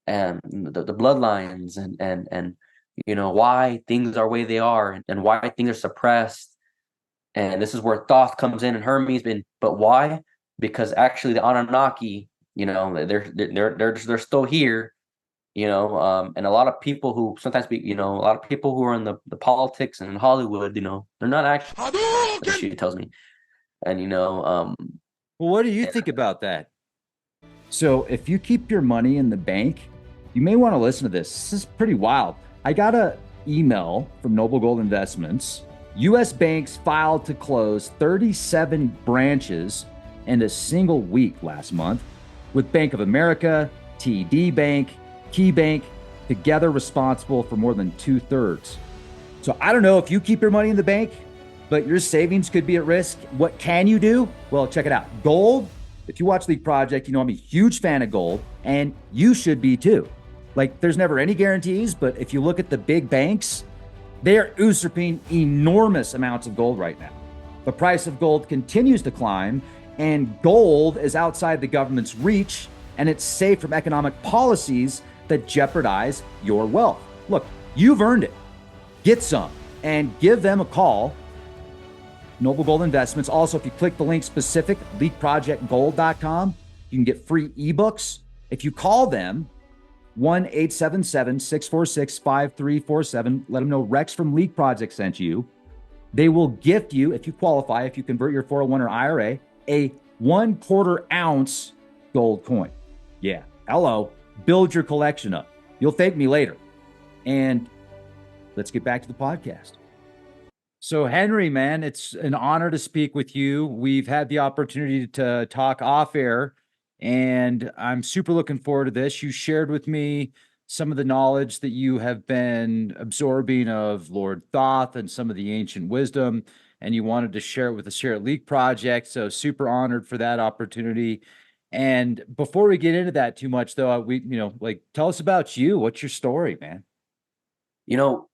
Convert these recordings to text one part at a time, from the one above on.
and the bloodlines, and why things are the way they are, and why things are suppressed. And this is where Thoth comes in and Hermes been, but why? Because actually the Anunnaki, they're still here, and a lot of people who sometimes be, a lot of people who are in the politics and in Hollywood, they're not actually, she tells me. And Well, what do you and think about that? So, if you keep your money in the bank, you may want to listen to this. This is pretty wild. I got a email from Noble Gold Investments. US banks filed to close 37 branches in a single week last month, with Bank of America, TD Bank, Key Bank together responsible for more than 2/3. So I don't know if you keep your money in the bank, but your savings could be at risk. What can you do? Well, check it out. Gold. If you watch League Project, you know I'm a huge fan of gold, and you should be too. Like, there's never any guarantees, but if you look at the big banks, they are usurping enormous amounts of gold right now. The price of gold continues to climb, and gold is outside the government's reach, and it's safe from economic policies that jeopardize your wealth. Look, you've earned it. Get some and give them a call. Noble Gold Investments. Also, if you click the link specific, leakprojectgold.com, you can get free ebooks. If you call them, 1-877-646-5347, let them know Rex from Leak Project sent you. They will gift you, if you qualify, if you convert your 401 or IRA, a 1/4 ounce gold coin. Yeah, hello. Build your collection up. You'll thank me later. And let's get back to the podcast. So, Henry, man, it's an honor to speak with you. We've had the opportunity to talk off air, and I'm super looking forward to this. You shared with me some of the knowledge that you have been absorbing of Lord Thoth and some of the ancient wisdom, and you wanted to share it with the Share It Leak Project. So, super honored for that opportunity. And before we get into that too much, though, tell us about you. What's your story, man? you know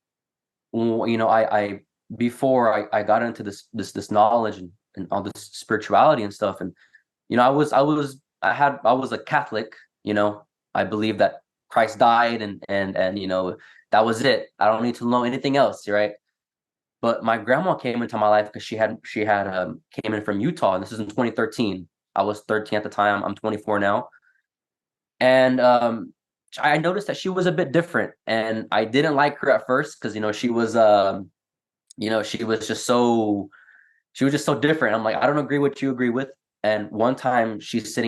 I before I got into this knowledge and all this spirituality and stuff, and I was a Catholic. I believe that Christ died, and that was it. I don't need to know anything else, right? But my grandma came into my life because she had came in from Utah, and this is in 2013. I was 13 at the time. I'm 24 now. And I noticed that she was a bit different, and I didn't like her at first because she was just so different. I'm like, I don't agree what you agree with. And one time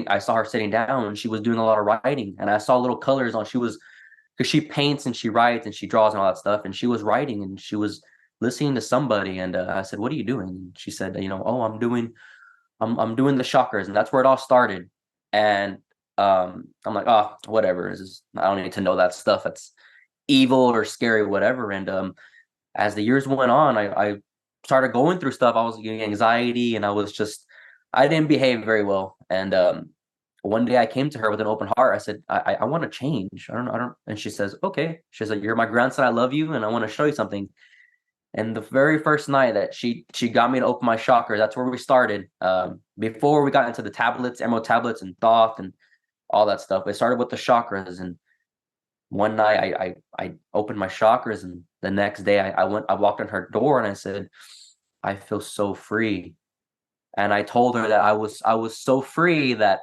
I saw her sitting down, and she was doing a lot of writing, and I saw little colors on. She was because she paints and she writes and she draws and all that stuff, and she was writing and she was listening to somebody. And I said, "What are you doing?" And she said, "Oh, I'm doing the chakras," and that's where it all started. And I'm like, oh, whatever. I don't need to know that stuff. That's evil or scary, whatever. And as the years went on, I started going through stuff. I was getting anxiety, and I didn't behave very well. And one day I came to her with an open heart. I said, I want to change. I don't. And she says, okay. She said, "You're my grandson. I love you, and I want to show you something." And the very first night that she got me to open my chakra, that's where we started. Before we got into the tablets, emerald tablets, and Thoth, and all that stuff, it started with the chakras. And one night I opened my chakras, and the next day I walked in her door, and I said, "I feel so free." And I told her that I was so free that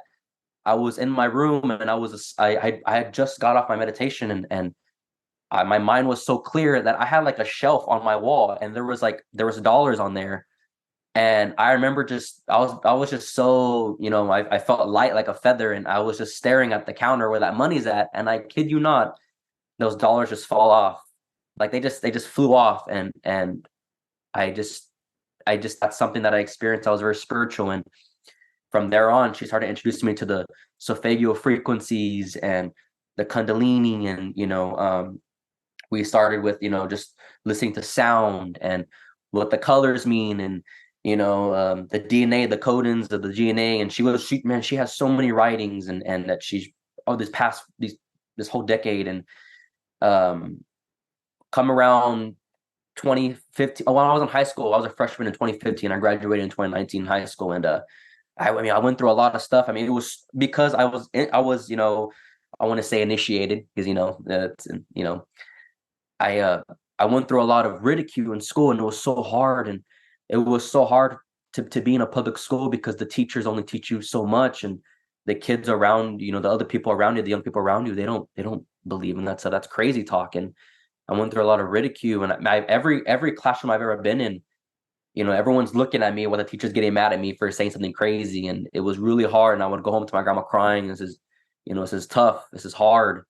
I was in my room, and I had just got off my meditation, and my mind was so clear that I had like a shelf on my wall, and there was dollars on there. And I remember I was just so, I felt light like a feather, and I was just staring at the counter where that money's at. And I kid you not, those dollars just fall off. Like they just flew off. And I just that's something that I experienced. I was very spiritual. And from there on, she started introducing me to the solfeggio frequencies and the Kundalini. And, we started with, just listening to sound and what the colors mean, and the DNA, the codons of the DNA. And she has so many writings, and that she's this whole decade. And um come around 2015, when I was in high school, I was a freshman in 2015. I graduated in 2019 high school. And I went through a lot of stuff. I mean, it was because I was I want to say initiated because that's I uh I went through a lot of ridicule in school, and it was so hard, and it was so hard to be in a public school because the teachers only teach you so much, and the kids around, the other people around you, the young people around you, they don't believe in that. So that's crazy talk. And I went through a lot of ridicule, and every classroom I've ever been in, everyone's looking at me while the teacher's getting mad at me for saying something crazy, and it was really hard. And I would go home to my grandma crying. This is tough. This is hard.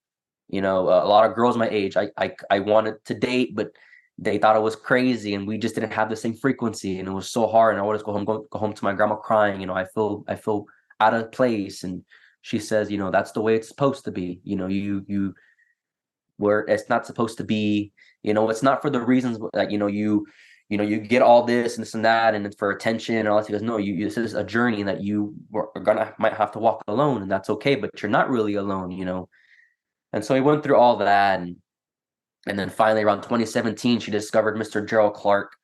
A lot of girls my age, I wanted to date, but they thought it was crazy, and we just didn't have the same frequency, and it was so hard. And I would just go home to my grandma crying. I feel out of place, and she says, that's the way it's supposed to be. You where it's not supposed to be. It's not for the reasons that you get all this and this and that, and it's for attention and all that. He goes, no, this is a journey that you are gonna might have to walk alone, and that's okay, but you're not really alone. And so he went through all that, and then finally around 2017, she discovered Mr. Gerald Clark,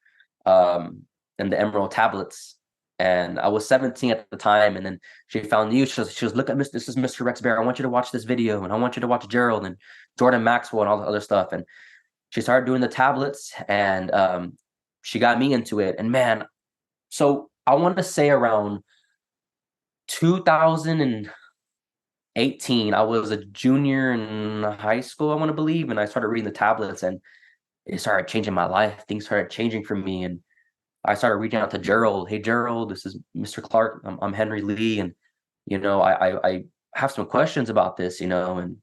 um, and the Emerald Tablets. And I was 17 at the time, and then she found you. She was look at this is Mr. Rex Bear. I want you to watch this video, and I want you to watch Gerald and Jordan Maxwell and all the other stuff. And she started doing the tablets, and she got me into it. And man, so I want to say around 2018, I was a junior in high school, I want to believe, and I started reading the tablets, and it started changing my life. Things started changing for me, and I started reaching out to Gerald. Hey, Gerald, this is Mr. Clark. I'm Henry Lee, and I have some questions about this, and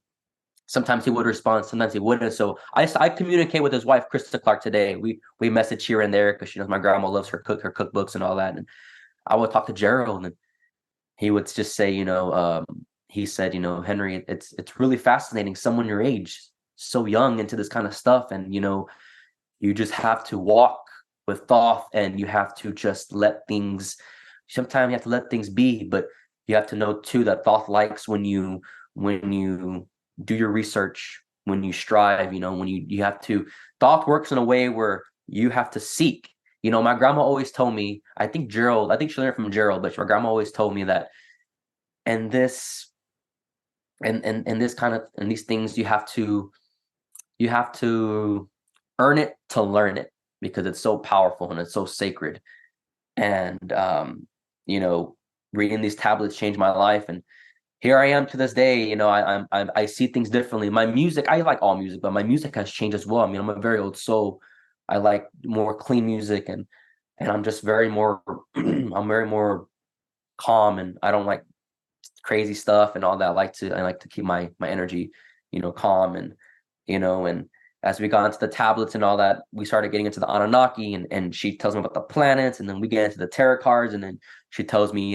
sometimes he would respond, sometimes he wouldn't. So I communicate with his wife, Krista Clark, today. We message here and there because she knows my grandma loves her cookbooks and all that. And I would talk to Gerald, and he would just say, he said, Henry, it's really fascinating. Someone your age, so young into this kind of stuff, and you just have to walk with Thoth, and you have to just let things. Sometimes you have to let things be, but you have to know too that Thoth likes when you do your research, when you strive, when you have to. Thoth works in a way where you have to seek. My grandma always told me, I think she learned it from Gerald, but my grandma always told me that, and this and this kind of, and these things, you have to earn it to learn it, because it's so powerful and it's so sacred. And you know reading these tablets changed my life, and here I am to this day. I see things differently. My music, I like all music, but my music has changed as well. I mean, I'm a very old soul. I like more clean music, and I'm just very more I'm very more calm, and I don't like crazy stuff and all that. I like to keep my energy, calm. And as we got into the tablets and all that, we started getting into the Anunnaki, and she tells me about the planets, and then we get into the tarot cards, and then she tells me,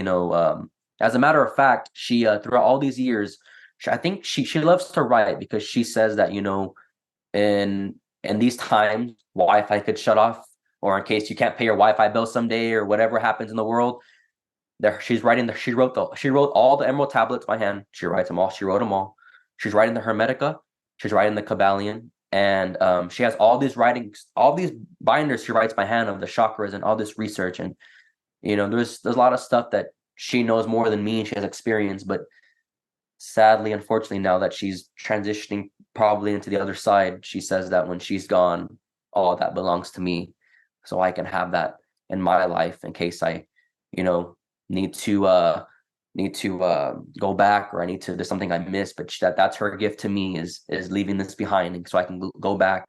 as a matter of fact, she throughout all these years, I think she loves to write, because she says that, in these times, Wi-Fi could shut off, or in case you can't pay your Wi-Fi bill someday, or whatever happens in the world. There, she wrote all the Emerald tablets by hand. She writes them all. She wrote them all. She's writing the Hermetica. She's writing the Kabbalion, and she has all these writings, all these binders she writes by hand of the chakras and all this research. And there's a lot of stuff that she knows more than me, and she has experience. But sadly, unfortunately, now that she's transitioning probably into the other side, she says that when she's gone, all that belongs to me, so I can have that in my life in case I, you know, need to go back, or there's something I missed. But that's her gift to me, is leaving this behind, and so I can go back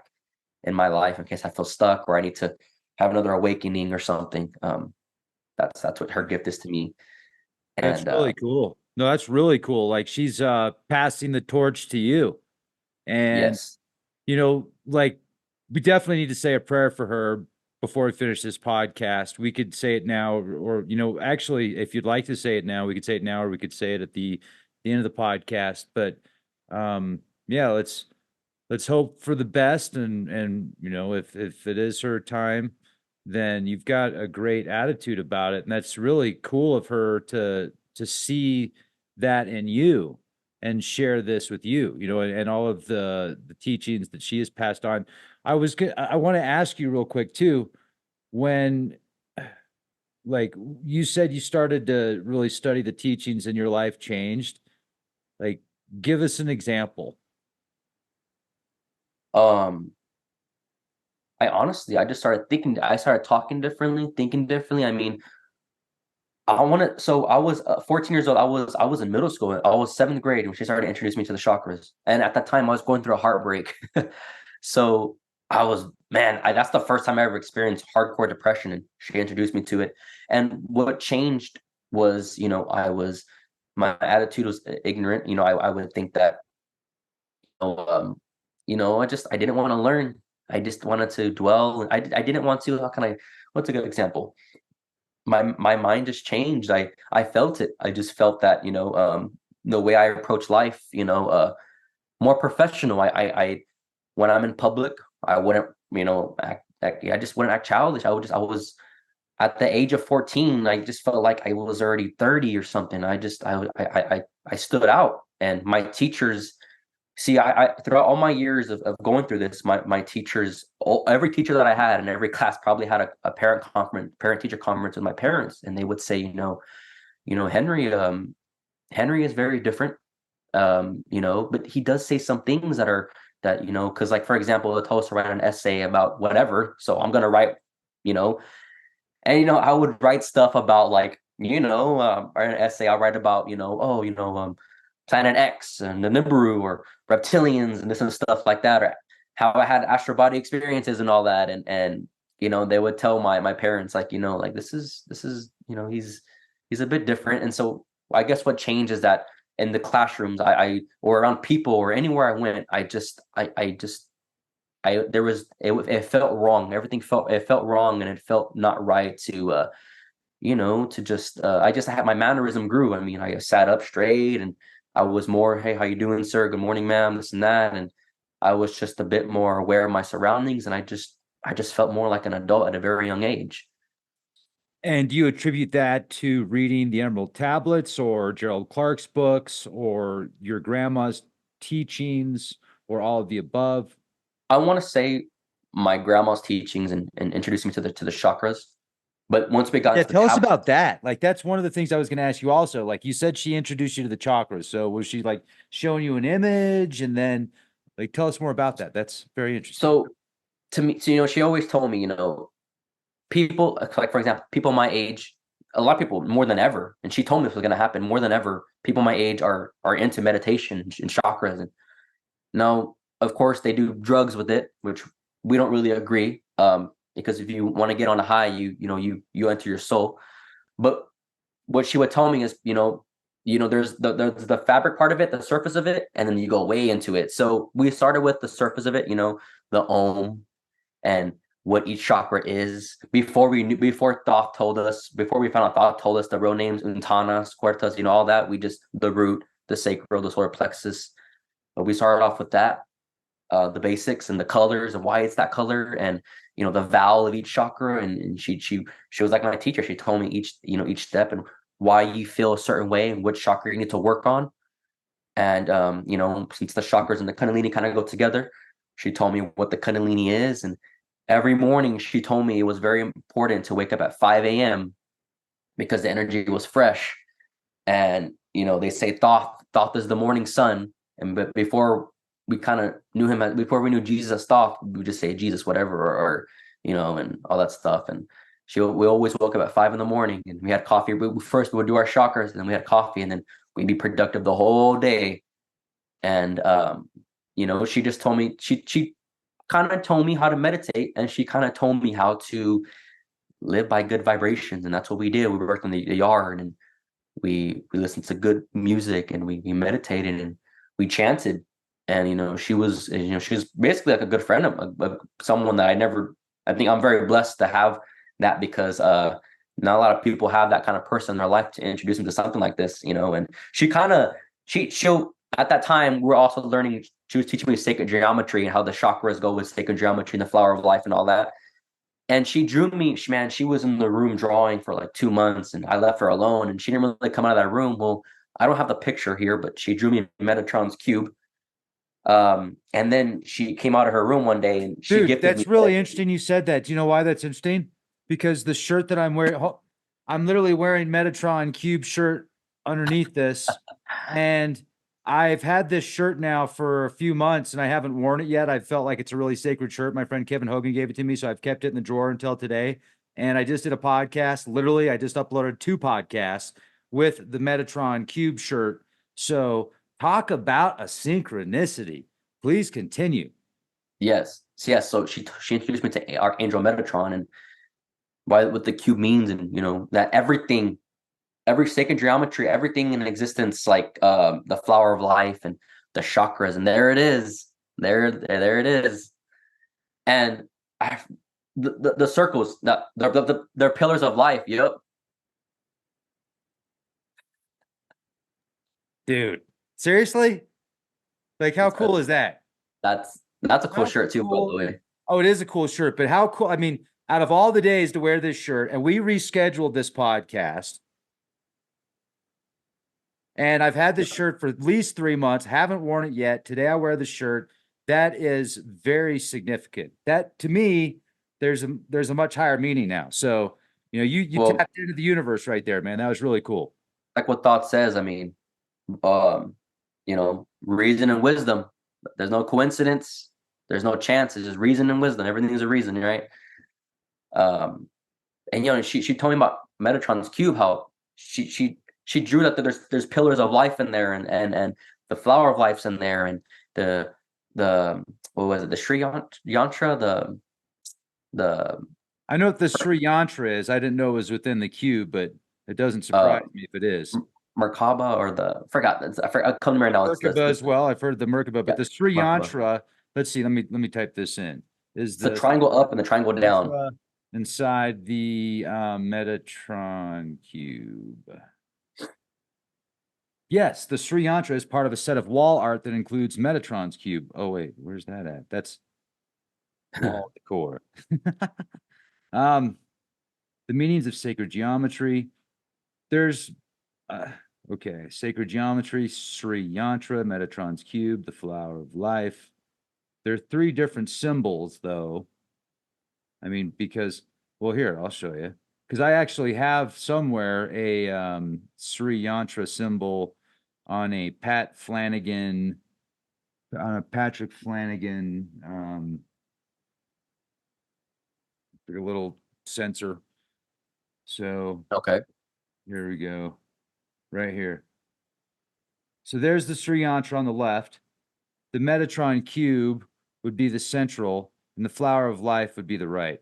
in my life in case I feel stuck, or I need to have another awakening or something. That's what her gift is to me. That's And really cool. No, that's really cool. Like, she's passing the torch to you. And yes, like, we definitely need to say a prayer for her before we finish this podcast. We could say it now, or actually, if you'd like to say it now, we could say it now, or we could say it at the end of the podcast. But yeah, let's hope for the best. And if it is her time, then you've got a great attitude about it, and that's really cool of her to see that in you and share this with you, and all of the teachings that she has passed on. I want to ask you real quick too, when, like, you said you started to really study the teachings and your life changed. Like, Give us an example. Um, I honestly, I just started thinking, I started talking differently, thinking differently. I mean, I want to. So I was 14 years old. I was in middle school. I was seventh grade when she started introducing me to the chakras. And at that time, I was going through a heartbreak. So I was, man, that's the first time I ever experienced hardcore depression, and she introduced me to it. And what changed was, my attitude was ignorant. I would think that, I didn't want to learn. I just wanted to dwell. I didn't want to. How can I? What's a good example? My mind just changed. I felt it. I just felt that, the way I approach life, more professional. I when I'm in public, I wouldn't, I just wouldn't act childish. I was at the age of 14, I just felt like I was already 30 or something. I stood out, and my teachers. See, I throughout all my years of going through this, my teachers, every teacher that I had in every class probably had a parent teacher conference with my parents, and they would say, Henry, Henry is very different, but he does say some things that, because like for example, they'll tell us to write an essay about whatever, so I'm gonna write, you know, and I would write stuff about like, write an essay. I'll write about, Planet X and the Nibiru or reptilians and this and stuff like that, or how I had astral body experiences and all that. And they would tell my parents like, like this is, he's a bit different. And so I guess what changed is that in the classrooms, I or around people or anywhere I went, I there was it felt wrong. Everything felt wrong, and it felt not right to to just I just had my mannerism grew. I mean, I sat up straight, and I was more, hey, how you doing, sir? Good morning, ma'am, this and that. And I was just a bit more aware of my surroundings, and I just felt more like an adult at a very young age. And do you attribute that to reading the Emerald Tablets or Gerald Clark's books or your grandma's teachings or all of the above? I want to say my grandma's teachings and introducing me to the chakras. But once we got Yeah, into the tell us about tablets, that. Like, that's one of the things I was going to ask you also. Like, you said she introduced you to the chakras. So, was she like showing you an image and then, like, tell us more about that? That's very interesting. so to me, so she always told me, people like for example, people my age, a lot of people more than ever, and she told me this was going to happen more than ever. People my age are into meditation and chakras, and now of course they do drugs with it, which we don't really agree. Because if you want to get on a high, you enter your soul. But what she would tell me is, there's the fabric part of it, the surface of it, and then you go way into it. So we started with the surface of it, the Om, and what each chakra is. Before Thoth told us, before we found out Thoth told us the real names, Untanas, Cuertas, all that, we just, the root, the sacral, the solar plexus. But we started off with that, the basics and the colors and why it's that color, and the vowel of each chakra. And she was like my teacher. She told me each step and why you feel a certain way and which chakra you need to work on. And since the chakras and the kundalini kind of go together, she told me what the kundalini is. And every morning she told me it was very important to wake up at 5 a.m. because the energy was fresh. And they say Thoth is the morning sun. And but before we kind of knew him, before we knew Jesus as Thoth, we would just say Jesus whatever, or and all that stuff. And we always woke up at 5 in the morning, and we had coffee. First we would do our chakras, and then we had coffee, and then we'd be productive the whole day. And she just told me, she kind of told me how to meditate, and she kind of told me how to live by good vibrations. And that's what we did. We worked in the yard, and we listened to good music, and we meditated, and we chanted. And she was basically like a good friend of someone that I think I'm very blessed to have that, because not a lot of people have that kind of person in their life to introduce them to something like this. And she kind of she'll at that time, we're also learning. She was teaching me sacred geometry and how the chakras go with sacred geometry and the flower of life and all that. And she drew me, man, she was in the room drawing for like 2 months, and I left her alone, and she didn't really come out of that room. Well, I don't have the picture here, but she drew me Metatron's cube. And then she came out of her room one day, and she Dude, gifted me. that's really interesting you said that. Do you know why that's interesting? Because the shirt that I'm wearing, I'm literally wearing Metatron Cube shirt underneath this. And I've had this shirt now for a few months and I haven't worn it yet. I felt like it's a really sacred shirt. My friend Kevin Hogan gave it to me, so I've kept it in the drawer until today. And I just did a podcast. Literally, I just uploaded 2 podcasts with the Metatron Cube shirt. So talk about a synchronicity. Please continue. Yes. So, yes. So she introduced me to Archangel Metatron and what the cube means, and that everything, every sacred geometry, everything in existence, like the flower of life and the chakras, and there it is, there it is, and I the circles, they're pillars of life. Yep. Dude, seriously? Like, how It's cool is that? that's a cool How shirt too, by the cool. way. Oh, it is a cool shirt, but how cool. I mean, out of all the days to wear this shirt, and we rescheduled this podcast, and I've had this shirt for at least 3 months, haven't worn it yet. Today I wear the shirt. That is very significant. That to me, there's a much higher meaning now. So, you Well, tapped into the universe right there, man. That was really cool. like what Thoth says, I mean, um, reason and wisdom. There's no coincidence. There's no chance. It's just reason and wisdom. Everything is a reason, right? Um, and she told me about Metatron's cube, how she drew that there's pillars of life in there, and the flower of life's in there, and the what was it, the Sri Yantra, the I know what the Sri Yantra is. I didn't know it was within the cube, but it doesn't uh surprise me if it is. Merkaba, or the forgot, I forgot, come to me right now. It's Merkaba as well. I've heard the Merkaba, but yeah, the Sri Merkaba. Yantra, let's see, let me type this in. Is It's the the triangle up and the triangle down. Yantra inside the Metatron cube? Yes, the Sri Yantra is part of a set of wall art that includes Metatron's cube. Oh wait, where's that at? That's wall decor. um, the meanings of sacred geometry. There's okay, sacred geometry, Sri Yantra, Metatron's cube, the flower of life. There are 3 different symbols, though. I mean, because, well, here, I'll show you. Because I actually have somewhere a Sri Yantra symbol on a Patrick Flanagan, a little sensor. So Okay. here we go, right here. So there's the Sri Yantra on the left. The Metatron cube would be the central, and the flower of life would be the right.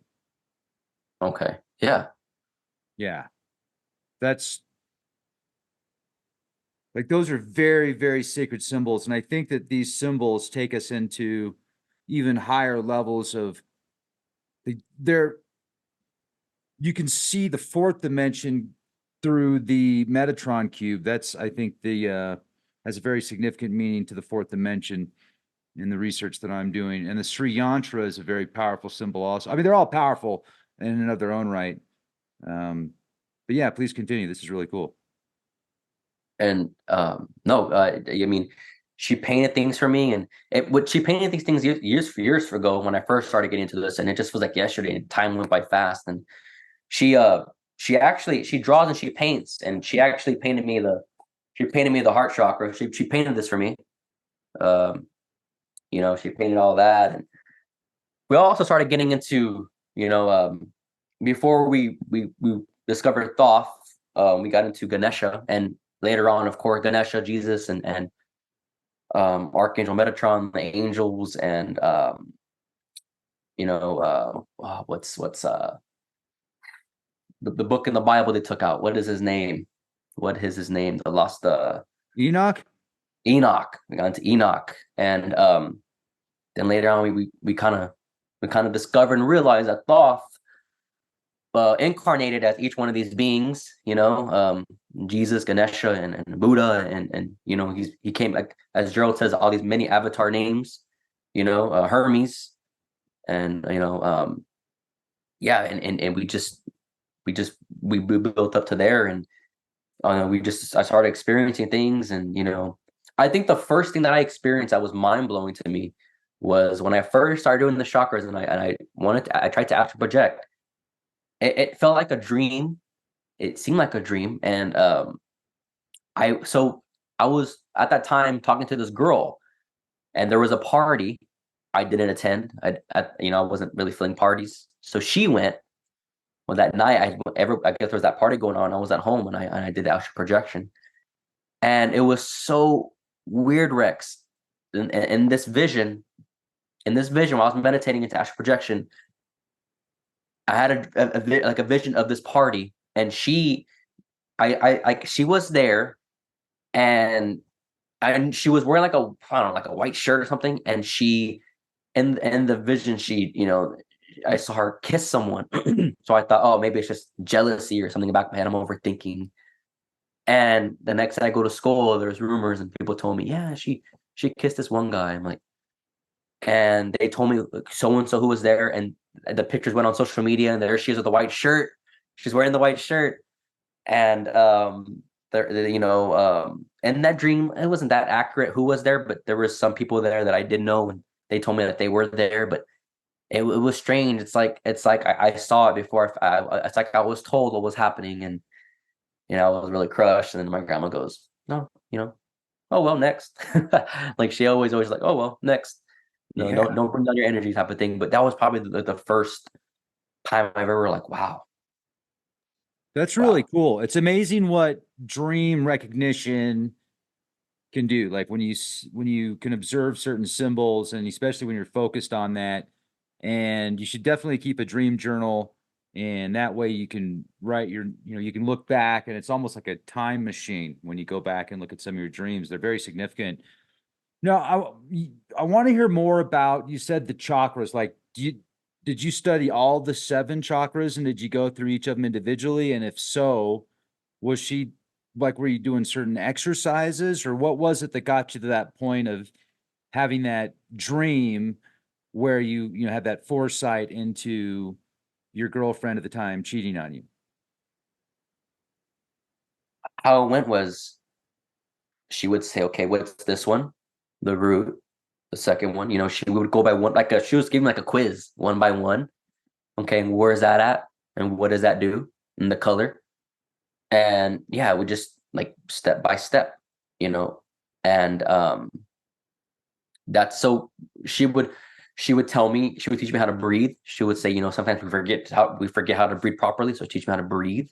Okay. Yeah. Yeah. That's like, those are very, very sacred symbols. And I think that these symbols take us into even higher levels of they're you can see the 4th dimension through the Metatron cube. That's, I think, the has a very significant meaning to the 4th dimension in the research that I'm doing. And the Sri Yantra is a very powerful symbol also. I mean, they're all powerful in and of their own right. But yeah, please continue. This is really cool. And no, I mean, she painted things for me, and she painted these things years ago when I first started getting into this, and it just was like yesterday, and time went by fast. And she draws and she paints, and she actually painted me the heart chakra. She painted this for me. Um, she painted all that, and we also started getting into, before we discovered Thoth, we got into Ganesha, and later on, of course, Ganesha, Jesus, and Archangel Metatron, the angels, and what's the book in the Bible they took out. What is his name? What is his name? The lost Enoch? Enoch. We got into Enoch, and then later on we kind of discovered and realized that Thoth incarnated as each one of these beings, Jesus, Ganesha, and Buddha, and he came, like as Gerald says, all these many avatar names, Hermes, and yeah, and we built up to there, and I started experiencing things, and I think the first thing that I experienced that was mind blowing to me was when I first started doing the chakras, and I tried to astral project. It felt like a dream. It seemed like a dream, and I was at that time talking to this girl, and there was a party I didn't attend. I wasn't really feeling parties, so she went. Well, that night, I guess there was that party going on. I was at home, and I did the astral projection, and it was so weird, Rex. In this vision, while I was meditating into astral projection, I had like a vision of this party, and she was there, and she was wearing like a, I don't know, like a white shirt or something, and she in the vision, I saw her kiss someone. So I thought, oh, maybe it's just jealousy or something in the back of my head. I'm overthinking. And the next day I go to school, there's rumors and people told me, yeah, she kissed this one guy. I'm like, and they told me so and so who was there, and the pictures went on social media, and there she is with the white shirt. She's wearing the white shirt, and and that dream, it wasn't that accurate who was there, but there was some people there that I did know, and they told me that they were there, but it was strange. It's like I saw it before. It's like I was told what was happening, and I was really crushed. And then my grandma goes, "No, oh well, next." Like she always like, "Oh well, next." No, Yeah. don't bring down your energy type of thing. But that was probably the first time I've ever like, wow, That's really wow. cool. It's amazing what dream recognition can do. Like when you can observe certain symbols, and especially when you're focused on that. And you should definitely keep a dream journal, and that way you can write you can look back, and it's almost like a time machine when you go back and look at some of your dreams. They're very significant. Now, I want to hear more about, you said the chakras. Like, did you study all the seven chakras, and did you go through each of them individually? And if so, was she like, were you doing certain exercises, or what was it that got you to that point of having that dream where you had that foresight into your girlfriend at the time cheating on you? How it went was she would say, "Okay, what's this one? The root." The second one, she would go by one, she was giving like a quiz one by one. Okay, and where is that at? And what does that do? And the color. And yeah, we just like step by step, you know. And that's so she would tell me, she would teach me how to breathe. She would say, sometimes we forget how to breathe properly. So teach me how to breathe.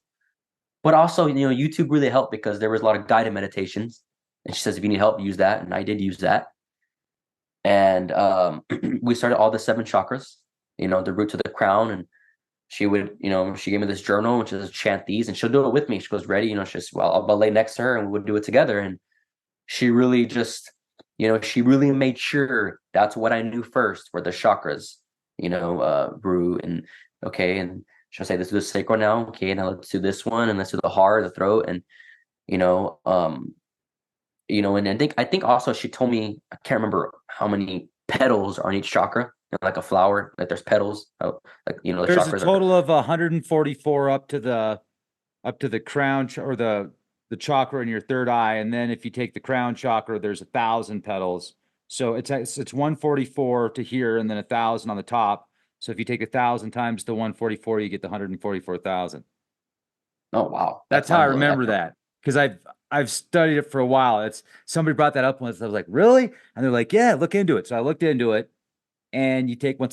But also, YouTube really helped because there was a lot of guided meditations. And she says, if you need help, use that. And I did use that. And we started all the seven chakras, the root to the crown. And she gave me this journal, which is chant these, and she'll do it with me. She goes, ready, I'll lay next to her and we'll do it together. And she really just, she really made sure that's what I knew first were the chakras, root and okay. And she'll say, this is the sacral now. Okay. Now let's do this one, and let's do the heart, the throat. And, you know, um, and I think also she told me, I can't remember how many petals are on each chakra, like a flower, like there's petals, like the There's a chakras are. total of 144 up to the crown or the chakra in your third eye, and then if you take the crown chakra, there's 1,000 petals. So it's 144 to here, and then 1,000 on the top. So if you take 1,000 times the 144, you get the 144,000. Oh wow, That's that's how I mind blowing. remember that, because I've studied it for a while. It's somebody brought that up once. I was like, really? And they're like, yeah, look into it. So I looked into it, and you take all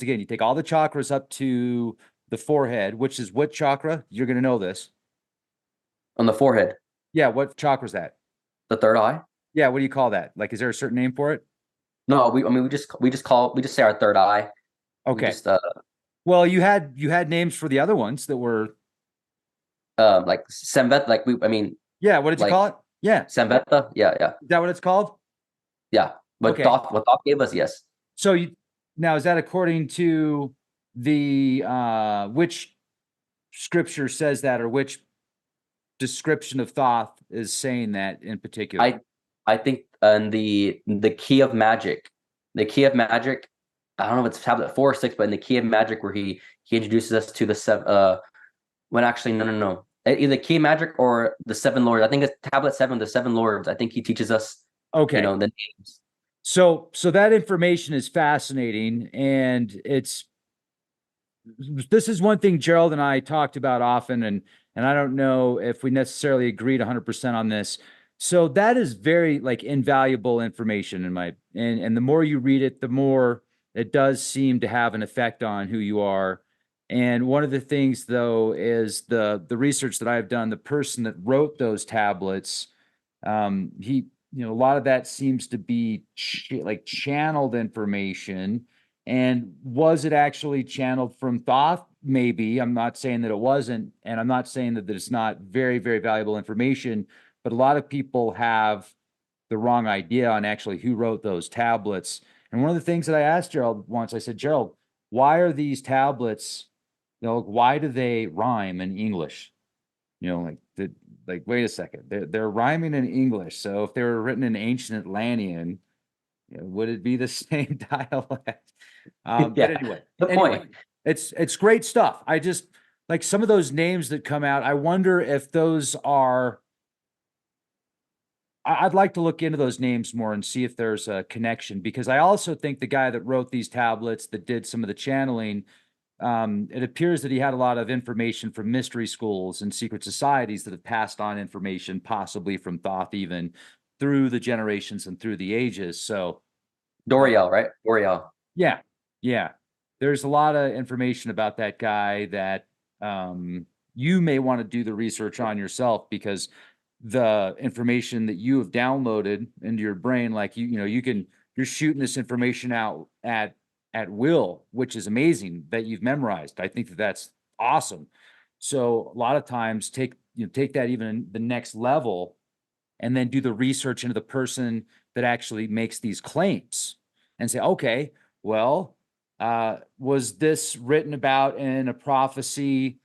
the chakras up to the forehead, which is what chakra? You're going to know this. On the forehead, Yeah, what chakra is that? the third eye. Yeah, what do you call that? Like, is there a certain name for it? No, we just say our third eye. We Okay. just Well, you had names for the other ones that were, like Semvet, like we I mean yeah, what did you like call it? Yeah. Semveta, yeah, yeah, Is that what it's called? yeah. But Okay. Thoth, what Thoth gave us, yes. So now, is that according to the which scripture says that, or which description of Thoth is saying that in particular? I think the key of magic, the key of magic. I don't know if it's tablet 4 or 6, but in the key of magic, where he introduces us to the seven. When actually, no. Either key of magic or the seven lords. I think it's tablet 7, the seven lords. I think he teaches us, Okay. the names. So that information is fascinating, and this is one thing Gerald and I talked about often, and I don't know if we necessarily agreed 100% on this. So that is very like invaluable information in my and the more you read it, the more it does seem to have an effect on who you are. And one of the things though is the research that I've done, the person that wrote those tablets, he, you know, a lot of that seems to be like channeled information. And was it actually channeled from Thoth? Maybe. I'm not saying that it wasn't, and I'm not saying that it's not very, very valuable information, but a lot of people have the wrong idea on actually who wrote those tablets. And one of the things that I asked Gerald once, I said, Gerald, why are these tablets, you know, why do they rhyme in English? You know, like wait a second, they're rhyming in English. So if they were written in ancient Atlantean, you know, would it be the same dialect? But Yeah, good anyway, point. it's great stuff. I just like some of those names that come out. I wonder if those are. I'd like to look into those names more and see if there's a connection, because I also think the guy that wrote these tablets that did some of the channeling, it appears that he had a lot of information from mystery schools and secret societies that have passed on information, possibly from Thoth, even through the generations and through the ages. So, uh, Doriel, right? Doriel. yeah, yeah, there's a lot of information about that guy that you may want to do the research on yourself, because the information that you have downloaded into your brain, like you know, you're shooting this information out at will, which is amazing that you've memorized. I think that that's awesome. So a lot of times take that even the next level and then do the research into the person that actually makes these claims and say, okay, well, was this written about in a prophecy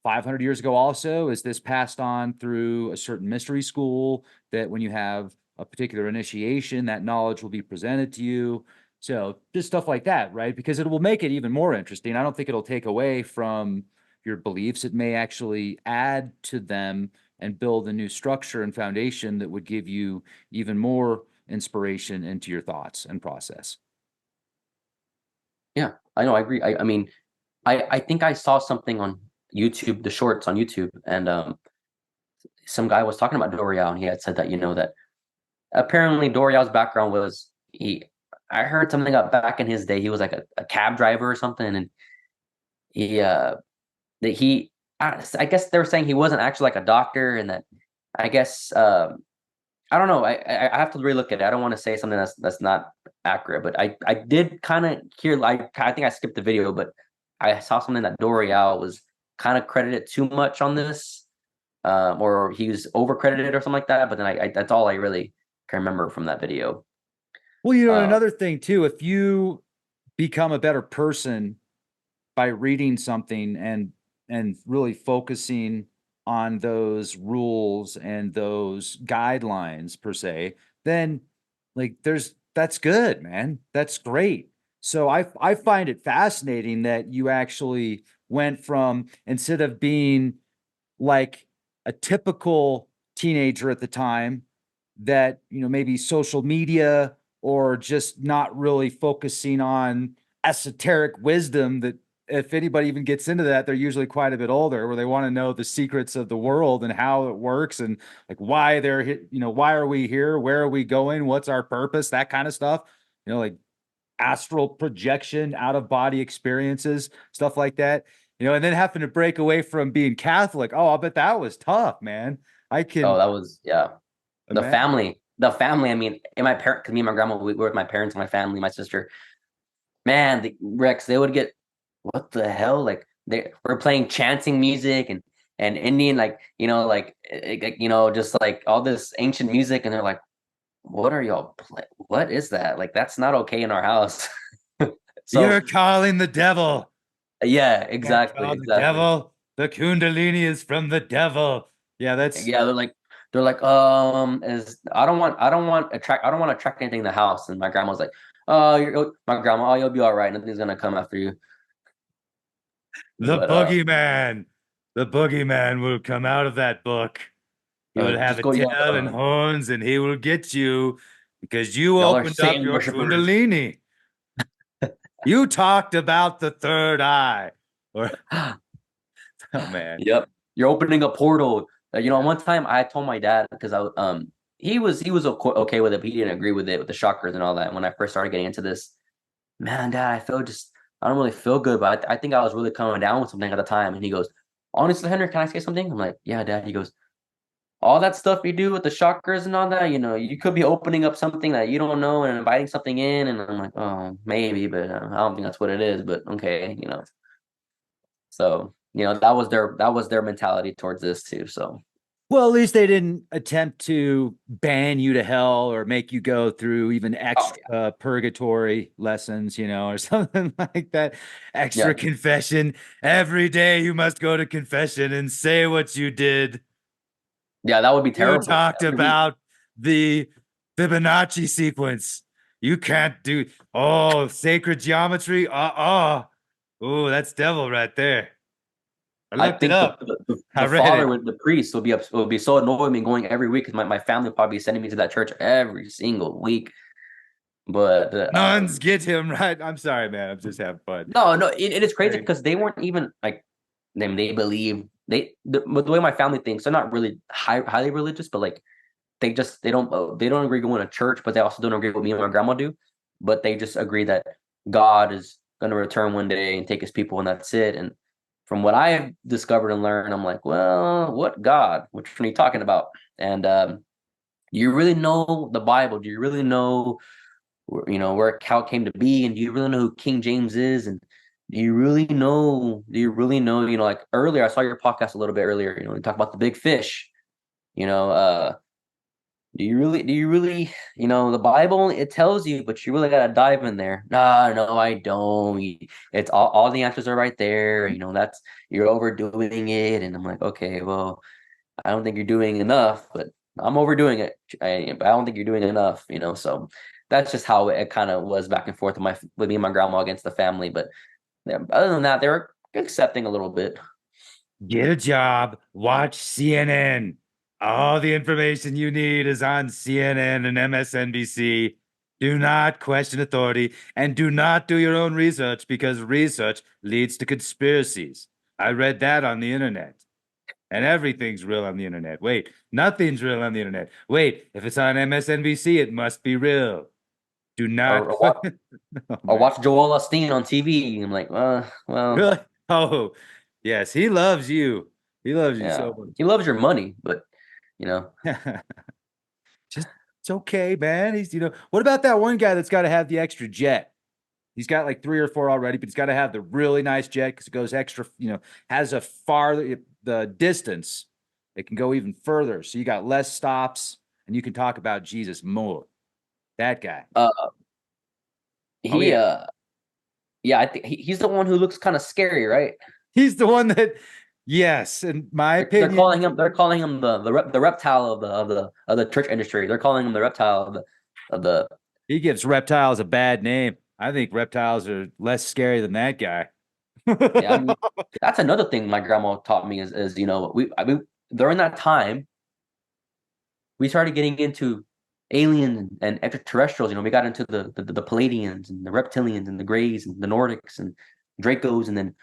500 years ago also? Is this passed on through a certain mystery school that when you have a particular initiation, that knowledge will be presented to you? So just stuff like that, right? Because it will make it even more interesting. I don't think it'll take away from your beliefs. It may actually add to them and build a new structure and foundation that would give you even more inspiration into your thoughts and process. Yeah, I know. I agree. I mean, I think I saw something on YouTube, the shorts on YouTube, and some guy was talking about Doriel, and he had said that that apparently Doriel's background was he. I heard something up back in his day. He was like a cab driver or something, and he that he. I guess they were saying he wasn't actually like a doctor, and that I guess I don't know. I have to really look at it. I don't want to say something that's not accurate, but I did kind of hear, like, I think I skipped the video, but I saw something that Dorial was kind of credited too much on this, or he was over credited or something like that. But then I that's all I really can remember from that video. Well, you know, Um, another thing too, if you become a better person by reading something and really focusing on those rules and those guidelines per se, then like that's good, man. That's great. So I find it fascinating that you actually went from, instead of being like a typical teenager at the time, that, you know, maybe social media or just not really focusing on esoteric wisdom, that if anybody even gets into that, they're usually quite a bit older, where they want to know the secrets of the world and how it works and like why they're, you know, why are we here? Where are we going? What's our purpose? That kind of stuff, you know, like astral projection, out of body experiences, stuff like that, you know, and then having to break away from being Catholic. Oh, I bet that was tough, man. I oh, can that was, yeah. The imagine. family, the family. I mean, in my parent, because me and my grandma, we were with my parents and my family, my sister. Man, the Rex, they would get, what the hell? Like they were playing chanting music and Indian, like just like all this ancient music, and they're like, "What are y'all play? What is that? Like that's not okay in our house." So You're calling the devil. yeah, Can't exactly, call the exactly. devil. The Kundalini is from the devil. Yeah, that's Yeah, they're like, is I don't want to attract anything in the house. And my grandma's like, "Oh, my grandma, oh, you'll be all right. Nothing's gonna come after you." the But boogeyman. The boogeyman will come out of that book. He will have just a go yell tail at and him. horns, and he will get you because you Y'all are opened up Satan your worshippers. Kundalini. You talked about the third eye. Or oh man. Yep. You're opening a portal. One time I told my dad because he was okay with it, but he didn't agree with it with the chakras and all that. When I first started getting into this, man, Dad, I don't really feel good, but I think I was really coming down with something at the time. And he goes, honestly, Henry, can I say something? I'm like, yeah, Dad. He goes, all that stuff you do with the chakras and all that, you could be opening up something that you don't know and inviting something in. And I'm like, oh, maybe, but I don't think that's what it is. But okay. So that was their mentality towards this too. So Well, at least they didn't attempt to ban you to hell or make you go through even oh extra purgatory lessons, or something like that. Extra yeah, confession. Every day you must go to confession and say what you did. yeah, that would be You terrible. talked Every week. about the Fibonacci sequence. You can't do, oh, sacred geometry. Oh, that's devil right there. I I looked it think the up. the, I the read father it. with the priest would be so annoyed with me going every week because my family would probably be sending me to that church every single week. But Nuns get him right. I'm sorry, man. I'm just having fun. no, it is crazy Hey. because they weren't even like them. They believe but the way my family thinks, they're not really highly religious, but like they don't agree going to church, but they also don't agree with me and my grandma do. But they just agree that God is going to return one day and take his people, and that's it. And from what I've discovered and learned, I'm like, well, what God? Which one are you talking about? And do you really know the Bible? Do you really know where how it came to be? And do you really know who King James is? And do you really know, like earlier, I saw your podcast a little bit earlier, you talk about the big fish, you know, do you really, the Bible, it tells you, but you really gotta dive in there. No, no, I don't. It's all the answers are right there. You're overdoing it. And I'm like, okay, well, I don't think you're doing enough, but I'm overdoing it. But I don't think you're doing enough. So that's just how it kind of was back and forth with me and my grandma against the family. But yeah, other than that, they were accepting a little bit. Get a job, watch CNN. All the information you need is on CNN and MSNBC. Do not question authority and do not do your own research because research leads to conspiracies. I read that on the internet. And everything's real on the internet. Wait, nothing's real on the internet. Wait, if it's on MSNBC, it must be real. Do Or, not or, wa- question. Oh, or man. watch Joel Osteen on TV. I'm like, well, Really? Oh, yes, he loves you. He loves you yeah, so much. he loves your money, but you know. Just it's okay, man. What about that one guy that's got to have the extra jet? He's got like three or four already, but he's got to have the really nice jet because it goes extra, has a farther the distance. It can go even further. So you got less stops and you can talk about Jesus more. That guy. Uh, Oh, he yeah. yeah, I think he's the one who looks kind of scary, right? He's the one that, yes, in my They're opinion, calling him the reptile of the church industry. They're calling him the reptile of the he gives reptiles a bad name. I think reptiles are less scary than that guy. yeah. I mean, that's another thing my grandma taught me is during that time we started getting into aliens and extraterrestrials. We got into the Palladians and the reptilians and the Greys and the Nordics and Dracos, and then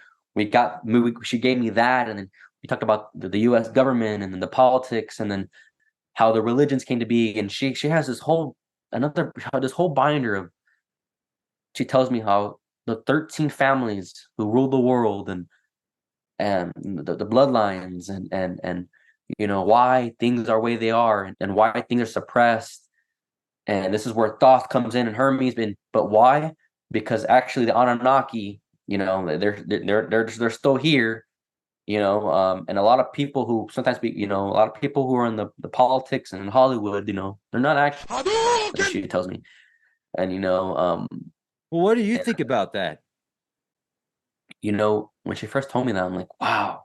she gave me that, and then we talked about the U.S. government and then the politics, and then how the religions came to be. And she has this whole binder of. She tells me how the 13 families who rule the world and the bloodlines and why things are the way they are and why things are suppressed. And this is where Thoth comes in and Hermes been, but why? Because actually the Anunnaki, they're still here, and a lot of people who sometimes a lot of people who are in the politics and in Hollywood, they're not actually, she tells me. And Well, what do you think about that? when she first told me that, I'm like, wow,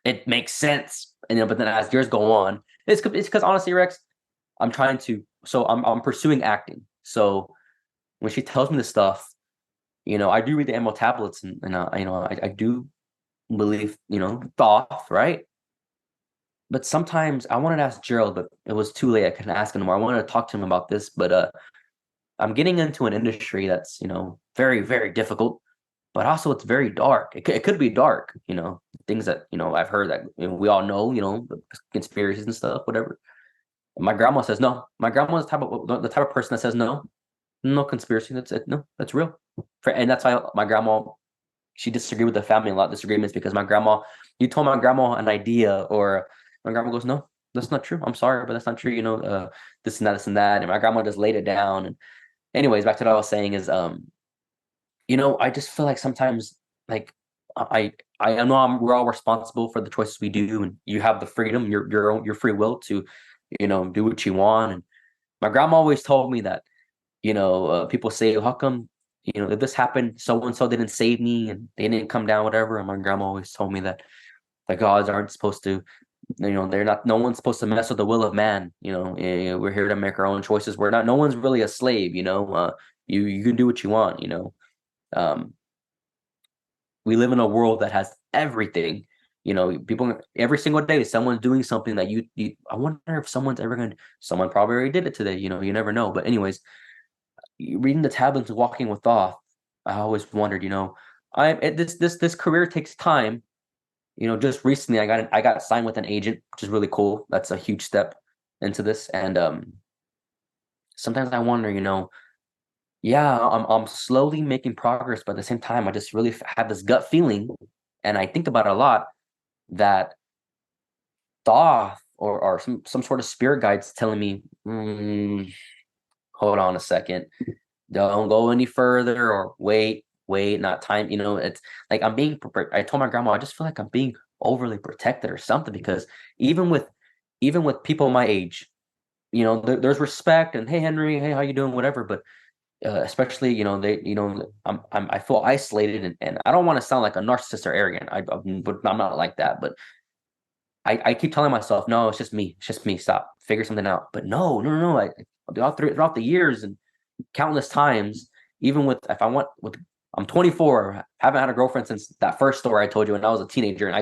it makes sense. And but then as years go on, it's because honestly, Rex, I'm pursuing acting. So when she tells me this stuff, I do read the MO tablets and I do believe, Thoth, right? But sometimes I wanted to ask Gerald, but it was too late. I couldn't ask him anymore. I wanted to talk to him about this, but I'm getting into an industry that's, very, very difficult, but also it's very dark. It could be dark, things that, I've heard that we all know, the conspiracies and stuff, whatever. And my grandma says no. My grandma's the type of person that says no, no conspiracy. That's it. No, that's real. And that's why my grandma, she disagreed with the family a lot. Disagreements because my grandma, you told my grandma an idea, or my grandma goes, no, that's not true. I'm sorry, but that's not true. This and that, this and that. And my grandma just laid it down. And anyways, back to what I was saying is, I just feel like sometimes, like, I know we're all responsible for the choices we do, and you have the freedom, your free will to, do what you want. And my grandma always told me that, people say, how come, if this happened, so and so didn't save me and they didn't come down, whatever. And my grandma always told me that the gods aren't supposed to, they're not, no one's supposed to mess with the will of man. We're here to make our own choices. We're not, no one's really a slave, you can do what you want. Um, we live in a world that has everything. People every single day, someone's doing something that I wonder if someone's ever gonna. Someone probably already did it today. You never know. But anyways, reading the tablets and walking with Thoth, I always wondered. This career takes time. Just recently, I got signed with an agent, which is really cool. That's a huge step into this. And sometimes I wonder, yeah, I'm slowly making progress, but at the same time, I just really have this gut feeling, and I think about it a lot, that Thoth or some sort of spirit guides telling me, hold on a second, don't go any further, or wait, not time. It's like I'm being. I told my grandma, I just feel like I'm being overly protected or something, because even with people my age, there's respect and, hey Henry, hey, how you doing, whatever, but especially I feel isolated, and I don't want to sound like a narcissist or arrogant. But I'm not like that. But I keep telling myself, no, it's just me, stop, figure something out. But no, no, no, no. Throughout the years and countless times, even with, if I want with, I'm 24, haven't had a girlfriend since that first story I told you when I was a teenager, and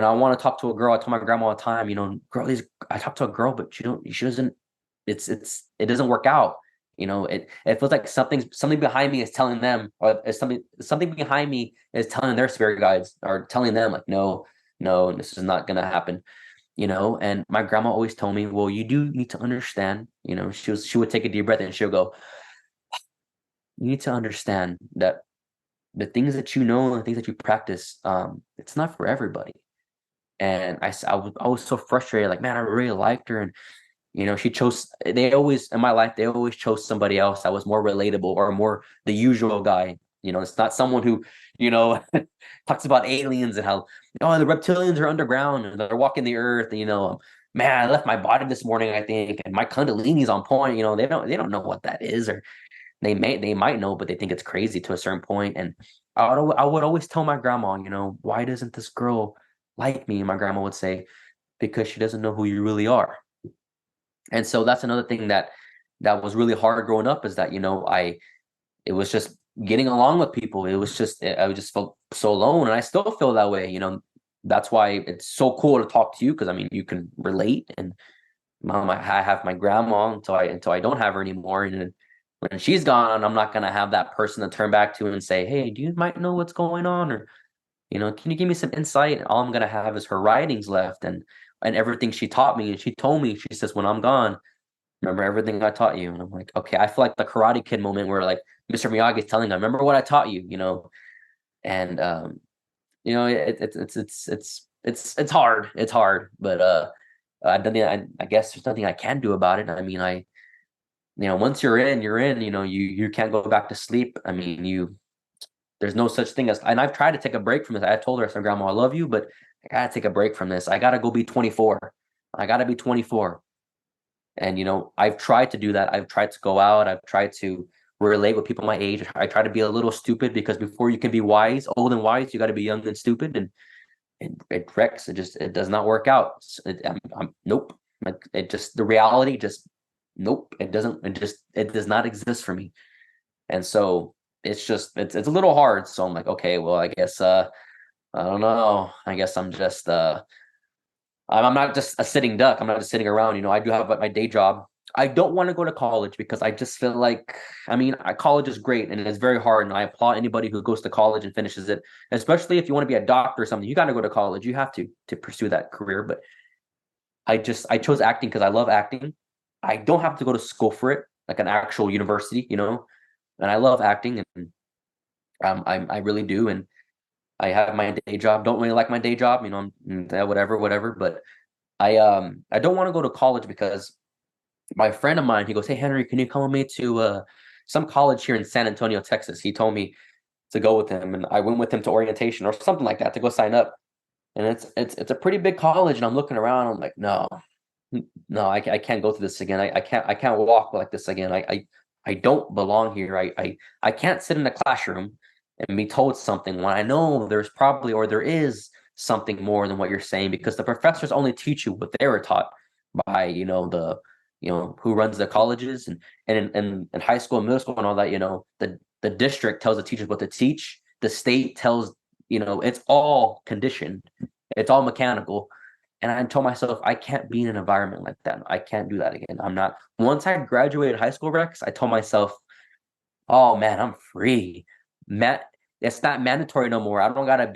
I want to talk to a girl. I told my grandma all the time, girl, I talk to a girl, but she doesn't. It doesn't work out. It feels like something behind me is telling them, or something behind me is telling their spirit guides, or telling them, like, no, no, this is not gonna happen. And my grandma always told me, well, you do need to understand. She would take a deep breath and she'll go, you need to understand that the things that and the things that you practice, it's not for everybody. And I was so frustrated, like, man, I really liked her. And they always, in my life, they always chose somebody else that was more relatable, or more the usual guy. It's not someone who, talks about aliens and how, the reptilians are underground and they're walking the earth. And, man, I left my body this morning, I think, and my Kundalini's on point. They don't know what that is, or they might know, but they think it's crazy to a certain point. And I would always tell my grandma, why doesn't this girl like me? And my grandma would say, because she doesn't know who you really are. And so that's another thing that was really hard growing up, is that, it was just getting along with people. It was just, I just felt so alone, and I still feel that way. That's why it's so cool to talk to you, because I mean, you can relate. And I have my grandma until I don't have her anymore. And then when she's gone, I'm not gonna have that person to turn back to and say, hey, do you might know what's going on? Or, can you give me some insight? And all I'm gonna have is her writings left, and everything she taught me. And she told me, she says, when I'm gone, remember everything I taught you. And I'm like, okay. I feel like the Karate Kid moment where, like, Mr. Miyagi is telling them, remember what I taught you, and it's hard. It's hard, but I guess there's nothing I can do about it. I mean, once you're in, you're in. You can't go back to sleep. I mean, there's no such thing as, and I've tried to take a break from this. I told her, I said, Grandma, I love you, but I gotta take a break from this. I gotta go be 24. I gotta be 24. And I've tried to do that. I've tried to go out. I've tried to relate with people my age. I try to be a little stupid, because before you can be wise, old and wise, you got to be young and stupid. And it wrecks. It does not work out. Nope. It just, the reality just, nope. It doesn't. It does not exist for me. And so it's a little hard. So I'm like, okay, well, I guess I don't know. I guess I'm not just a sitting duck. I'm not just sitting around. I do have my day job. I don't want to go to college, because I just feel like, I mean, college is great and it's very hard. And I applaud anybody who goes to college and finishes it, especially if you want to be a doctor or something. You got to go to college. You have to pursue that career. But I chose acting because I love acting. I don't have to go to school for it, like an actual university, and I love acting, and I really do. And I have my day job. Don't really like my day job, whatever. But I don't want to go to college because my friend of mine, he goes, "Hey Henry, can you come with me to some college here in San Antonio, Texas?" He told me to go with him, and I went with him to orientation or something like that to go sign up. And it's a pretty big college, and I'm looking around. I'm like, no, no, I can't go through this again. I can't walk like this again. I don't belong here. I can't sit in a classroom and be told something when I know there's probably or there is something more than what you're saying, because the professors only teach you what they were taught by the who runs the colleges, and in high school and middle school and all that. The district tells the teachers what to teach. The state tells, it's all conditioned. It's all mechanical. And I told myself, I can't be in an environment like that. I can't do that again. I'm not. Once I graduated high school, Rex, I told myself, oh man, I'm free. Matt, it's not mandatory no more. I don't gotta,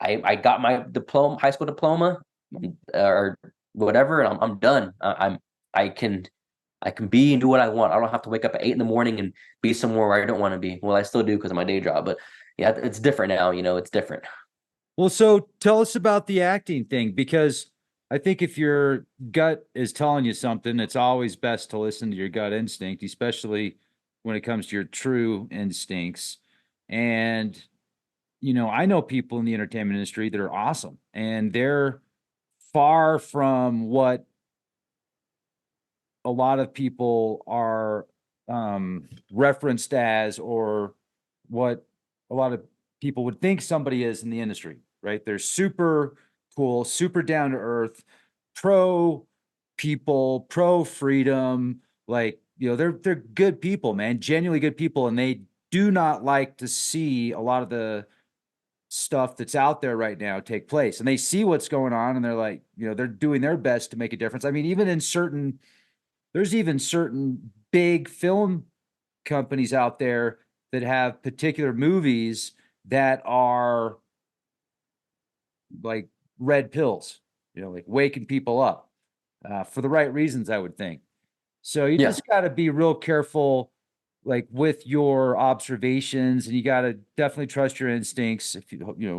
I got my diploma, high school diploma, or whatever, and I'm done. I can, I can be and do what I want. I don't have to wake up at 8 in the morning and be somewhere where I don't want to be. Well, I still do because of my day job, but yeah, it's different now. It's different. Well, so tell us about the acting thing, because I think if your gut is telling you something, it's always best to listen to your gut instinct, especially when it comes to your true instincts. And, I know people in the entertainment industry that are awesome, and they're far from what a lot of people are referenced as, or what a lot of people would think somebody is in the industry, right? They're super cool, super down to earth, pro people, pro freedom. Like, they're good people, man, genuinely good people. And they do not like to see a lot of the stuff that's out there right now take place. And they see what's going on, and they're like, they're doing their best to make a difference. I mean, there's even certain big film companies out there that have particular movies that are like red pills, like waking people up for the right reasons, I would think. So you Yeah. just got to be real careful, like with your observations, and you got to definitely trust your instincts. If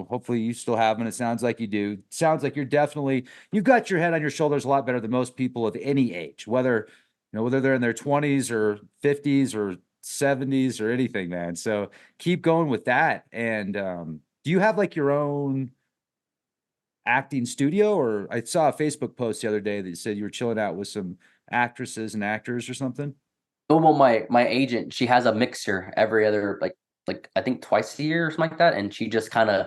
hopefully you still have them. It sounds like you do. It sounds like you've got your head on your shoulders a lot better than most people of any age, whether they're in their 20s or 50s or 70s or anything, man. So keep going with that. And do you have like your own acting studio? Or I saw a Facebook post the other day that said you were chilling out with some actresses and actors or something. Oh, well, my agent, she has a mixer every other, like I think twice a year or something like that, and she just kind of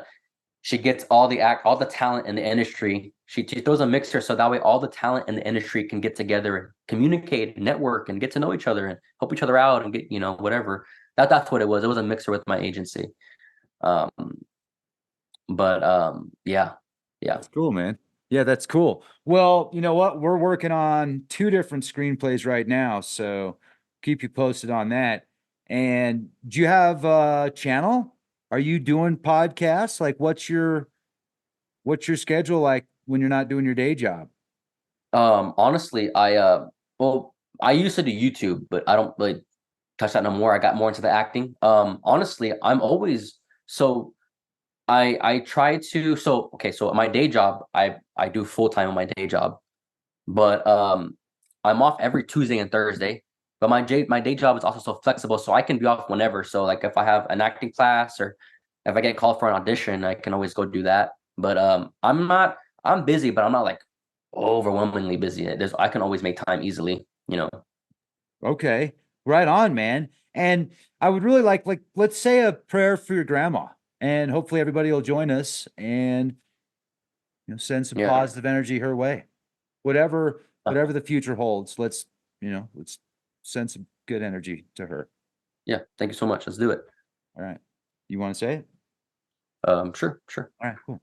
she gets all the talent in the industry. She throws a mixer so that way all the talent in the industry can get together and communicate and network and get to know each other and help each other out and get, whatever. That's what it was. It was a mixer with my agency. Um, but yeah, yeah. That's cool, man. Yeah, that's cool. Well, you know what? We're working on two different screenplays right now, so keep you posted on that. And do you have a channel? Are you doing podcasts? Like, what's your schedule like when you're not doing your day job? Honestly, well, I used to do YouTube, but I don't really touch that no more. I got more into the acting. Honestly, I'm always so I try to so okay, so my day job, I do full time on my day job, but I'm off every Tuesday and Thursday. But my day job is also so flexible, so I can be off whenever. So like if I have an acting class or if I get called for an audition, I can always go do that. But I'm busy, but I'm not like overwhelmingly busy. I can always make time easily. Okay, right on, man. And I would really like let's say a prayer for your grandma, and hopefully everybody will join us and send some Yeah. positive energy her way. Whatever Uh, whatever the future holds, let's send some good energy to her. yeah. Thank you so much. Let's do it. All right. You want to say it? Sure, sure. All right, cool.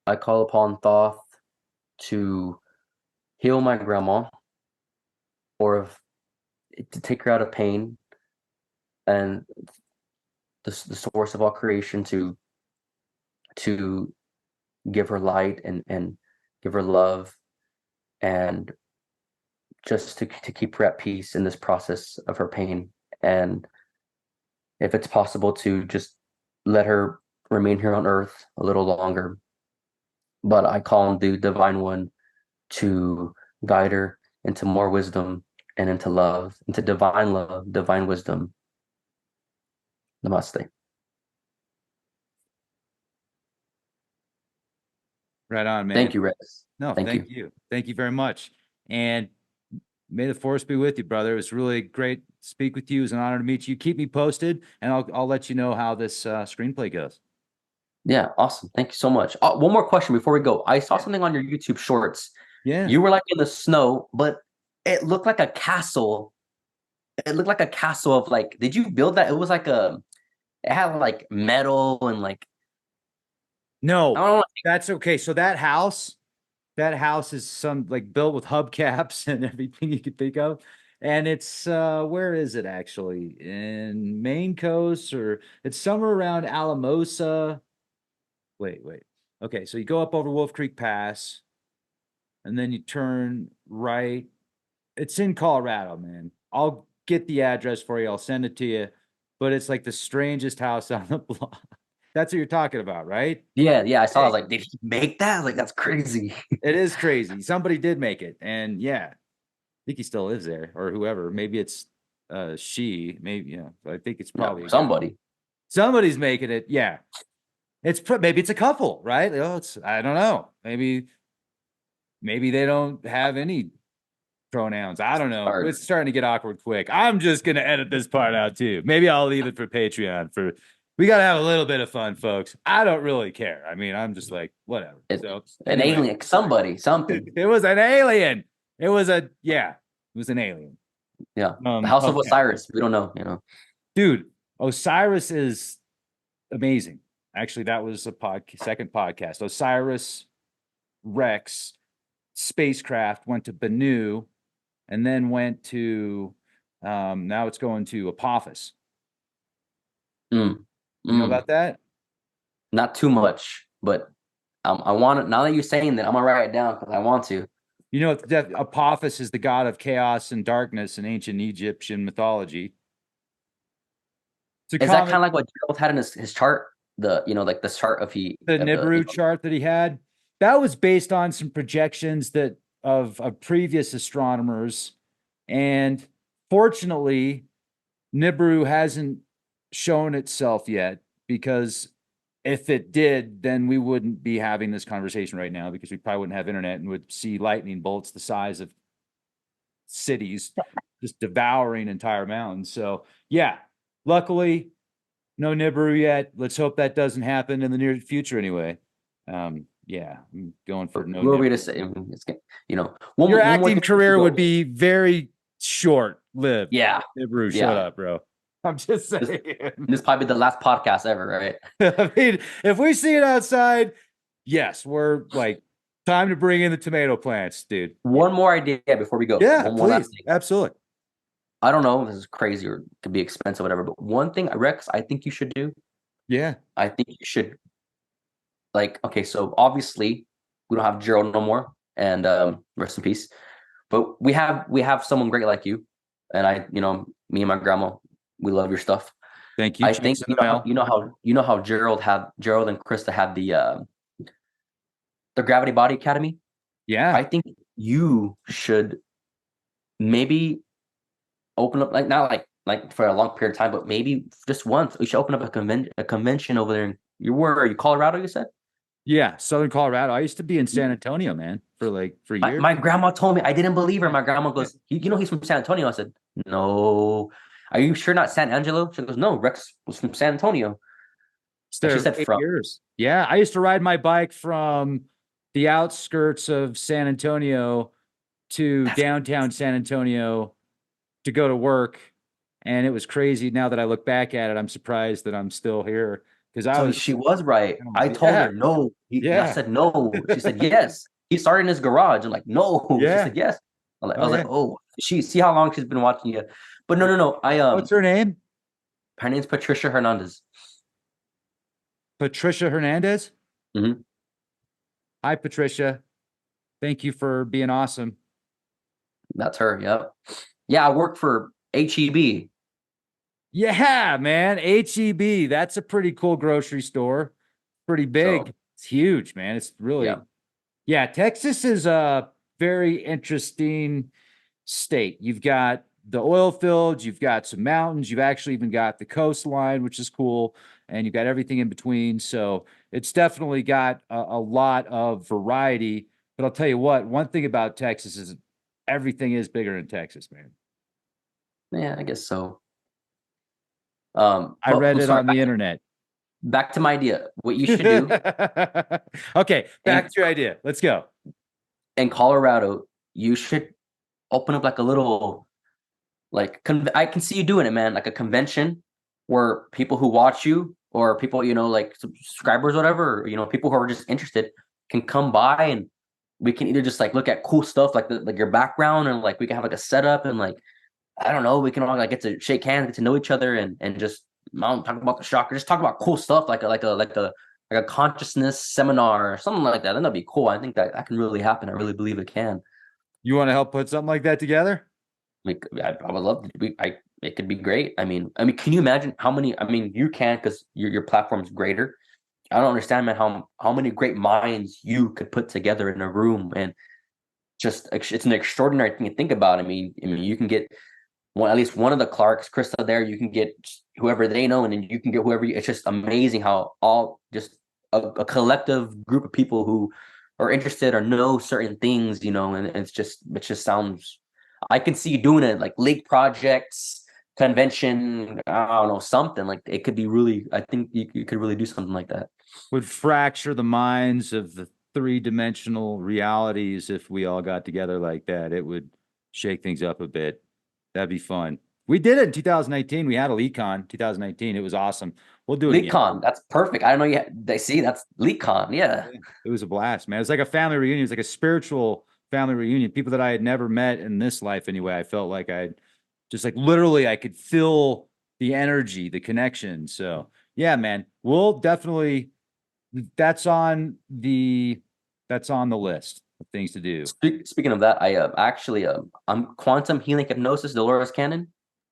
I call upon Thoth to heal my grandma, or to take her out of pain, and the source of all creation to give her light and give her love, and just to keep her at peace in this process of her pain. And if it's possible to just let her remain here on earth a little longer. But I call on the divine one to guide her into more wisdom and into love, divine wisdom. Namaste. Right on, man. Thank you, Rex. No, Thank thank you. you. Thank you very much. And may the force be with you, brother. It was really great to speak with you. It was an honor to meet you. Keep me posted, and I'll let you know how this screenplay goes. Yeah, awesome. Thank you so much. One more question before we go. I saw something on your YouTube shorts. Yeah. You were like in the snow, but it looked like a castle. It looked like a castle of like, did you build that? It was like it had like metal and like, I No, don't know. that's okay. So that house is some like built with hubcaps and everything you could think of. And it's where is it actually? In Maine Coast, or it's somewhere around Alamosa. Wait. Okay, so you go up over Wolf Creek Pass, and then you turn right. It's in Colorado, man. I'll get the address for you. I'll send it to you. But it's like the strangest house on the block. That's what you're talking about, right? Yeah, I saw. I was like, did he make that? I was like, that's crazy. It is crazy. Somebody did make it. And yeah, I think he still lives there, or whoever. Maybe it's she. Maybe, yeah. I think it's No, probably a guy. somebody. Somebody's making it. Yeah. Maybe it's a couple, right? Oh, I don't know. Maybe they don't have any pronouns. I don't know. Or It's starting to get awkward quick. I'm just gonna edit this part out too. Maybe I'll leave it for Patreon. We gotta have a little bit of fun, folks. I don't really care. I mean, I'm just like, whatever. So an anyway, alien, something. it was an alien. It was an alien. Yeah. The House of Okay. Osiris. We don't know, Dude, Osiris is amazing. Actually, that was a second podcast. Osiris Rex spacecraft went to Bennu and then went to now it's going to Apophis. Mm. You know about that? Not too much, but I want it. Now that you're saying that, I'm gonna write it down because I want to. You know, Apophis is the god of chaos and darkness in ancient Egyptian mythology. Is that kind of like what Gerald had in his chart? Like the chart of the Nibiru chart that he had? That was based on some projections that of previous astronomers, and fortunately, Nibiru hasn't shown itself yet, because if it did, then we wouldn't be having this conversation right now, because we probably wouldn't have internet and would see lightning bolts the size of cities just devouring entire mountains. So yeah, luckily, no Nibiru yet. Let's hope that doesn't happen in the near future anyway. Yeah, I'm going for no. What were we to say? Your acting career would be very short-lived. Yeah. Nibiru, shut up, bro. I'm just saying. This is probably the last podcast ever, right? I mean, if we see it outside, yes, we're like, time to bring in the tomato plants, dude. One more idea before we go. Yeah, please. Absolutely. I don't know if this is crazy or could be expensive, whatever, but one thing, Rex, I think you should do. Yeah. I think you should, okay, so obviously we don't have Gerald no more, and rest in peace. But we have someone great like you, and me and my grandma, we love your stuff. Thank you. I think you know how Gerald and Krista had the Gravity Body Academy. Yeah. I think you should maybe open up, not for a long period of time, but maybe just once. We should open up a convention over there. Where are you? Colorado, you said? Yeah, Southern Colorado. I used to be in San Antonio, man, for years. My grandma told me. I didn't believe her. My grandma goes, he's from San Antonio. I said, no. Are you sure not San Angelo? She goes, no, Rex was from San Antonio. She said 8 years. Yeah, I used to ride my bike from the outskirts of San Antonio to downtown San Antonio to go to work, and it was crazy. Now that I look back at it, I'm surprised that I'm still here, because she was right. I told her no. I said no. She said yes. He started in his garage. I'm like, no. She said yes. I was like, oh, see how long she's been watching you. But no. What's her name? Her name's Patricia Hernandez. Patricia Hernandez? Mm-hmm. Hi, Patricia. Thank you for being awesome. That's her. Yep. Yeah, I work for HEB. Yeah, man. HEB. That's a pretty cool grocery store. Pretty big. So It's huge, man. It's yeah. really, yeah. Texas is a very interesting state. You've got the oil fields, you've got some mountains, you've actually even got the coastline, which is cool, and you've got everything in between. So it's definitely got a lot of variety. But I'll tell you what, one thing about Texas is everything is bigger in Texas, man. Yeah, I guess so. I But read I'm it sorry, on the internet. back to my idea. What you should do Okay, back in to your idea. Let's go. in Colorado, you should open up like a little like I can see you doing it, man, like a convention where people who watch you or people, like subscribers, whatever, or, people who are just interested can come by and we can either just like look at cool stuff like like your background and like we can have like a setup and like I don't know, we can all like get to shake hands, get to know each other and just talk about the chakra, just talk about cool stuff like a consciousness seminar or something like that. Then that'd be cool. I think that can really happen. I really believe it can. You want to help put something like that together? Like I would love to. It could be great. I mean, can you imagine how many? I mean, you can because your platform's greater. I don't understand, man, how many great minds you could put together in a room, and just it's an extraordinary thing to think about. I mean, you can get at least one of the Clarks, Krista there. You can get whoever they know, and then you can get whoever. It's just amazing how all just a collective group of people who are interested or know certain things, and it just sounds. I can see you doing it like lake projects, convention. I don't know, something like it could be really. I think you could really do something like that. Would fracture the minds of the three-dimensional realities if we all got together like that. It would shake things up a bit. That'd be fun. We did it in 2019. We had a LeakCon 2019. It was awesome. We'll do it again. LeakCon, that's perfect. I don't know yet. They see that's LeakCon. Yeah. Yeah, it was a blast, man. It was like a family reunion. It was like a spiritual family reunion. People that I had never met in this life anyway. I felt like I just like literally I could feel the energy, the connection. So yeah, man, we'll definitely that's on the list of things to do. Speaking of that, I actually I'm quantum healing hypnosis, Dolores Cannon.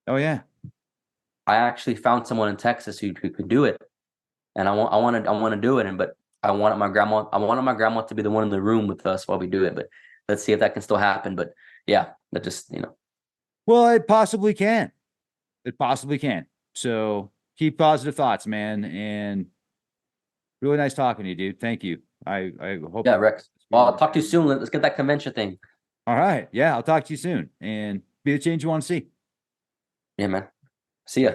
Oh yeah. I actually found someone in Texas who could do it, and I want to do it, and but I wanted my grandma to be the one in the room with us while we do it, but let's see if that can still happen. But yeah, that just Well, it possibly can. It possibly can. So keep positive thoughts, man. And really nice talking to you, dude. Thank you. I hope yeah, Rex. Well, I'll talk to you soon. Let's get that convention thing. All right. Yeah, I'll talk to you soon and be the change you want to see. Yeah, man. See ya.